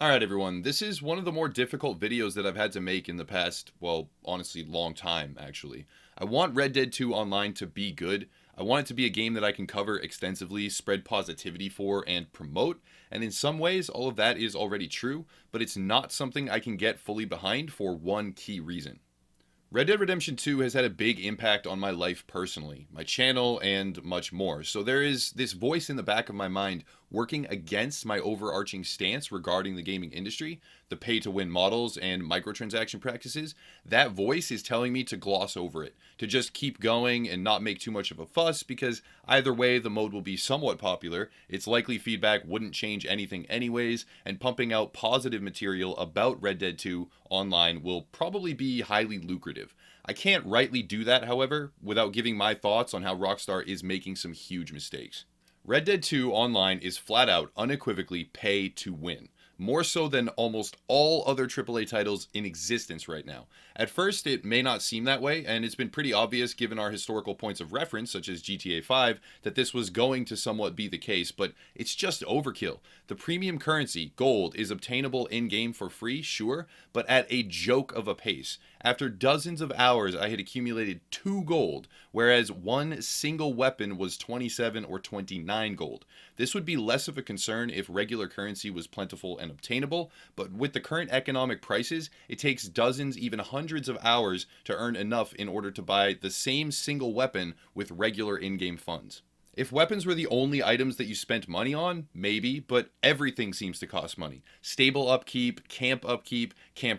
Alright everyone, this is one of the more difficult videos that I've had to make in the past, well, honestly, long time, actually. I want Red Dead 2 Online to be good. I want it to be a game that I can cover extensively, spread positivity for, and promote, and in some ways, all of that is already true, but it's not something I can get fully behind for one key reason. Red Dead Redemption 2 has had a big impact on my life personally, my channel, and much more. So there is this voice in the back of my mind working against my overarching stance regarding the gaming industry, the pay to win models, and microtransaction practices. That voice is telling me to gloss over it, to just keep going and not make too much of a fuss, because either way, the mode will be somewhat popular, its likely feedback wouldn't change anything anyways, and pumping out positive material about Red Dead 2 online will probably be highly lucrative. I can't rightly do that, however, without giving my thoughts on how Rockstar is making some huge mistakes. Red Dead 2 Online is flat out, unequivocally pay to win. More so than almost all other AAA titles in existence right now. At first, it may not seem that way, and it's been pretty obvious given our historical points of reference, such as GTA 5, that this was going to somewhat be the case, but it's just overkill. The premium currency, gold, is obtainable in game for free, sure, but at a joke of a pace. After dozens of hours, I had accumulated 2 gold, whereas one single weapon was 27 or 29 gold. This would be less of a concern if regular currency was plentiful and obtainable, but with the current economic prices, it takes dozens, even hundreds of hours to earn enough in order to buy the same single weapon with regular in-game funds. If weapons were the only items that you spent money on, maybe, but everything seems to cost money. Stable upkeep, camp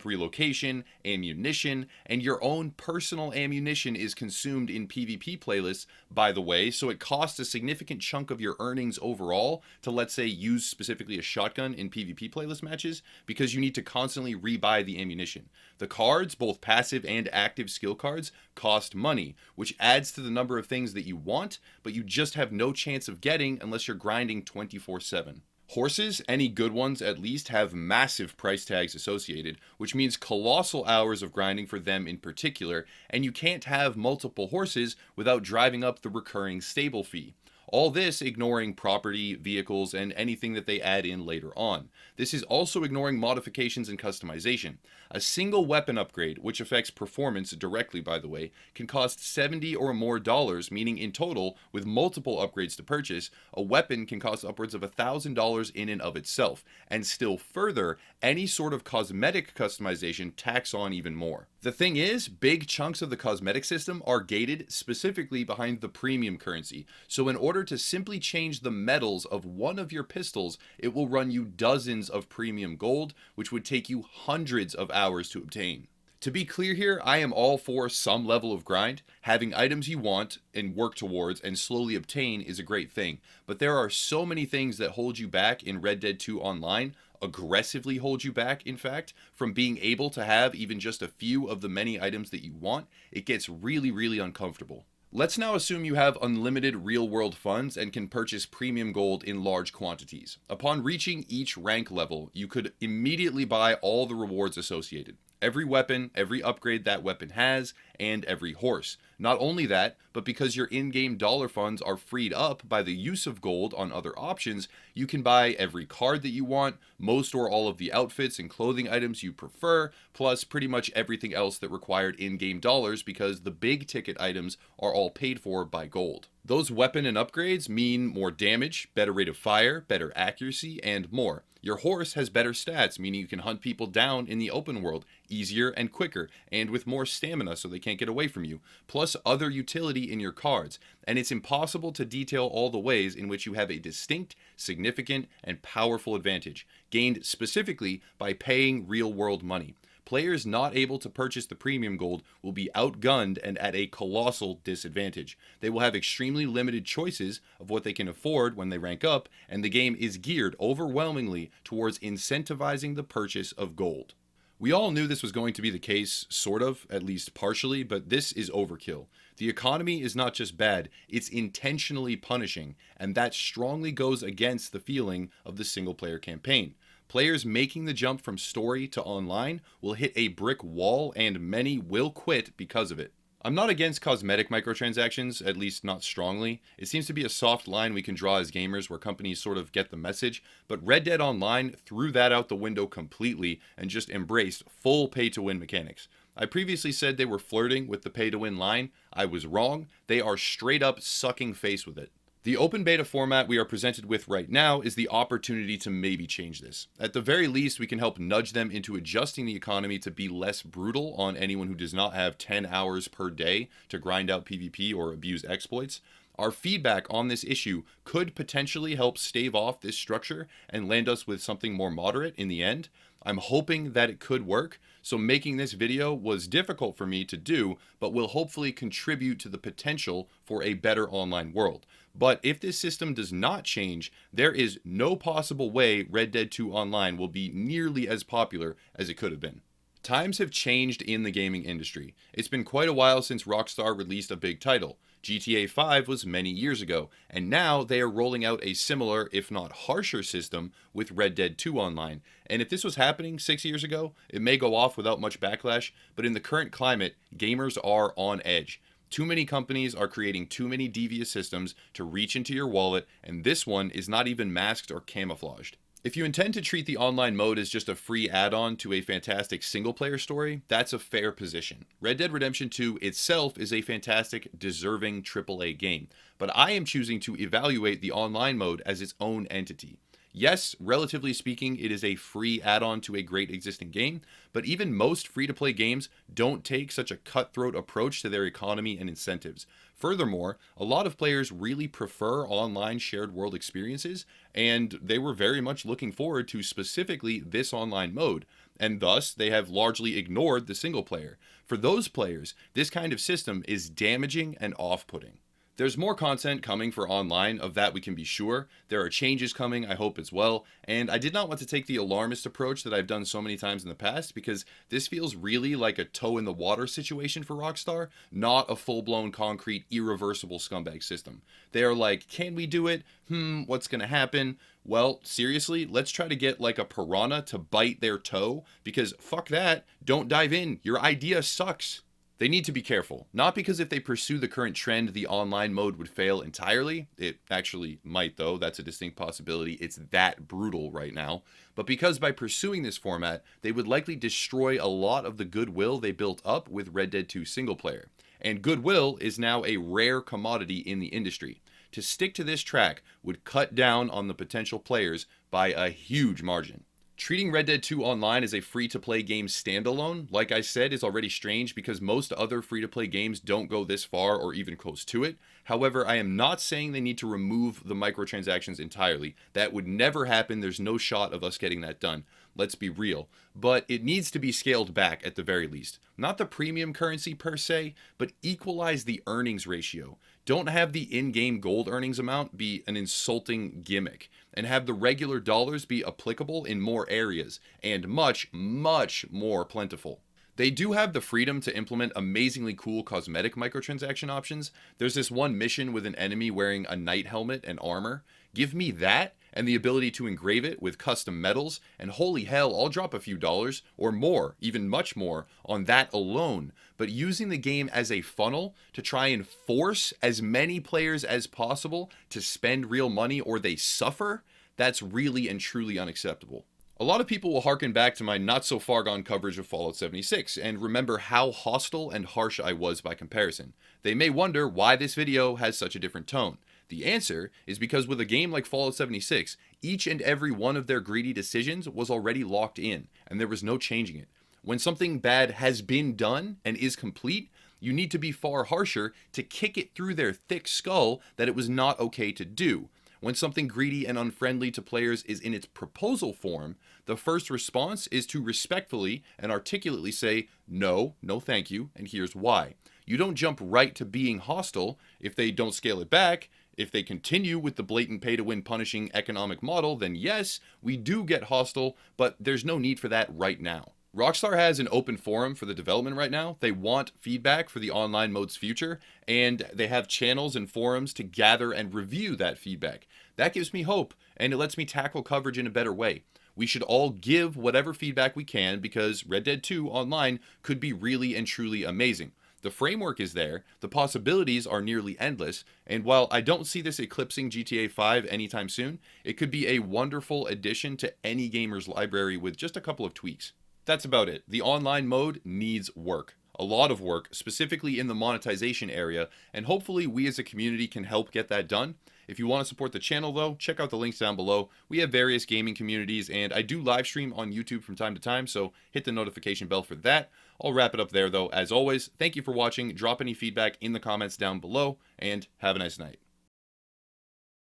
relocation, ammunition, and your own personal ammunition is consumed in PvP playlists, by the way, so it costs a significant chunk of your earnings overall to, let's say, use specifically a shotgun in PvP playlist matches, because you need to constantly rebuy the ammunition. The cards, both passive and active skill cards, cost money, which adds to the number of things that you want, but you just have no chance of getting unless you're grinding 24/7. Horses, any good ones at least, have massive price tags associated, which means colossal hours of grinding for them in particular, and you can't have multiple horses without driving up the recurring stable fee. All this ignoring property, vehicles, and anything that they add in later on. This is also ignoring modifications and customization. A single weapon upgrade, which affects performance directly by the way, can cost $70 or more dollars, meaning in total, with multiple upgrades to purchase, a weapon can cost upwards of $1,000 in and of itself. And still further, any sort of cosmetic customization tacks on even more. The thing is, big chunks of the cosmetic system are gated specifically behind the premium currency, so in order to simply change the metals of one of your pistols, it will run you dozens of premium gold, which would take you hundreds of hours to obtain. To be clear here, I am all for some level of grind. Having items you want and work towards and slowly obtain is a great thing, but there are so many things that hold you back in Red Dead 2 Online, aggressively hold you back, in fact, from being able to have even just a few of the many items that you want. It gets really, really uncomfortable. Let's now assume you have unlimited real-world funds and can purchase premium gold in large quantities. Upon reaching each rank level, you could immediately buy all the rewards associated. Every weapon, every upgrade that weapon has, and every horse. Not only that, but because your in-game dollar funds are freed up by the use of gold on other options, you can buy every card that you want, most or all of the outfits and clothing items you prefer, plus pretty much everything else that required in-game dollars, because the big ticket items are all paid for by gold. Those weapon and upgrades mean more damage, better rate of fire, better accuracy, and more. Your horse has better stats, meaning you can hunt people down in the open world easier and quicker, and with more stamina so they can't get away from you, plus other utility in your cards. And it's impossible to detail all the ways in which you have a distinct, significant, and powerful advantage, gained specifically by paying real-world money. Players not able to purchase the premium gold will be outgunned and at a colossal disadvantage. They will have extremely limited choices of what they can afford when they rank up, and the game is geared overwhelmingly towards incentivizing the purchase of gold. We all knew this was going to be the case, sort of, at least partially, but this is overkill. The economy is not just bad, it's intentionally punishing, and that strongly goes against the feeling of the single-player campaign. Players making the jump from story to online will hit a brick wall, and many will quit because of it. I'm not against cosmetic microtransactions, at least not strongly. It seems to be a soft line we can draw as gamers where companies sort of get the message, but Red Dead Online threw that out the window completely and just embraced full pay to win mechanics. I previously said they were flirting with the pay to win line. I was wrong. They are straight up sucking face with it. The open beta format we are presented with right now is the opportunity to maybe change this. At the very least, we can help nudge them into adjusting the economy to be less brutal on anyone who does not have 10 hours per day to grind out PvP or abuse exploits. Our feedback on this issue could potentially help stave off this structure and land us with something more moderate in the end. I'm hoping that it could work, so making this video was difficult for me to do, but will hopefully contribute to the potential for a better online world. But if this system does not change, there is no possible way Red Dead 2 Online will be nearly as popular as it could have been. Times have changed in the gaming industry. It's been quite a while since Rockstar released a big title. GTA 5 was many years ago, and now they are rolling out a similar, if not harsher system with Red Dead 2 Online. And if this was happening 6 years ago, it may go off without much backlash, but in the current climate, gamers are on edge. Too many companies are creating too many devious systems to reach into your wallet, and this one is not even masked or camouflaged. If you intend to treat the online mode as just a free add-on to a fantastic single-player story, that's a fair position. Red Dead Redemption 2 itself is a fantastic, deserving AAA game, but I am choosing to evaluate the online mode as its own entity. Yes, relatively speaking, it is a free add-on to a great existing game, but even most free-to-play games don't take such a cutthroat approach to their economy and incentives. Furthermore, a lot of players really prefer online shared world experiences, and they were very much looking forward to specifically this online mode, and thus they have largely ignored the single player. For those players, this kind of system is damaging and off-putting. There's more content coming for online, of that we can be sure. There are changes coming, I hope as well, and I did not want to take the alarmist approach that I've done so many times in the past, because this feels really like a toe in the water situation for Rockstar, not a full-blown concrete irreversible scumbag system. They are like, can we do it? What's gonna happen? Well, seriously, let's try to get like a piranha to bite their toe, because fuck that, don't dive in, your idea sucks. They need to be careful, not because if they pursue the current trend, the online mode would fail entirely. It actually might though, that's a distinct possibility. It's that brutal right now. But because by pursuing this format, they would likely destroy a lot of the goodwill they built up with Red Dead 2 single player. And goodwill is now a rare commodity in the industry. To stick to this track would cut down on the potential players by a huge margin. Treating Red Dead 2 Online as a free-to-play game standalone, like I said, is already strange because most other free-to-play games don't go this far or even close to it. However, I am not saying they need to remove the microtransactions entirely. That would never happen. There's no shot of us getting that done. Let's be real. But it needs to be scaled back at the very least. Not the premium currency per se, but equalize the earnings ratio. Don't have the in-game gold earnings amount be an insulting gimmick, and have the regular dollars be applicable in more areas, and much, much more plentiful. They do have the freedom to implement amazingly cool cosmetic microtransaction options. There's this one mission with an enemy wearing a knight helmet and armor. Give me that and the ability to engrave it with custom metals, and holy hell, I'll drop a few dollars, or more, even much more, on that alone. But using the game as a funnel to try and force as many players as possible to spend real money or they suffer, that's really and truly unacceptable. A lot of people will harken back to my not so far gone coverage of Fallout 76 and remember how hostile and harsh I was by comparison. They may wonder why this video has such a different tone. The answer is because with a game like Fallout 76, each and every one of their greedy decisions was already locked in, and there was no changing it. When something bad has been done and is complete, you need to be far harsher to kick it through their thick skull that it was not okay to do. When something greedy and unfriendly to players is in its proposal form, the first response is to respectfully and articulately say, no, no thank you, and here's why. You don't jump right to being hostile if they don't scale it back. If they continue with the blatant pay-to-win punishing economic model, then yes, we do get hostile, but there's no need for that right now. Rockstar has an open forum for the development right now. They want feedback for the online mode's future, and they have channels and forums to gather and review that feedback. That gives me hope, and it lets me tackle coverage in a better way. We should all give whatever feedback we can because Red Dead 2 Online could be really and truly amazing. The framework is there, the possibilities are nearly endless, and while I don't see this eclipsing GTA 5 anytime soon, it could be a wonderful addition to any gamer's library with just a couple of tweaks. That's about it. The online mode needs work. A lot of work, specifically in the monetization area, and hopefully we as a community can help get that done. If you want to support the channel though, check out the links down below. We have various gaming communities, and I do live stream on YouTube from time to time, so hit the notification bell for that. I'll wrap it up there though. As always, thank you for watching. Drop any feedback in the comments down below, and have a nice night.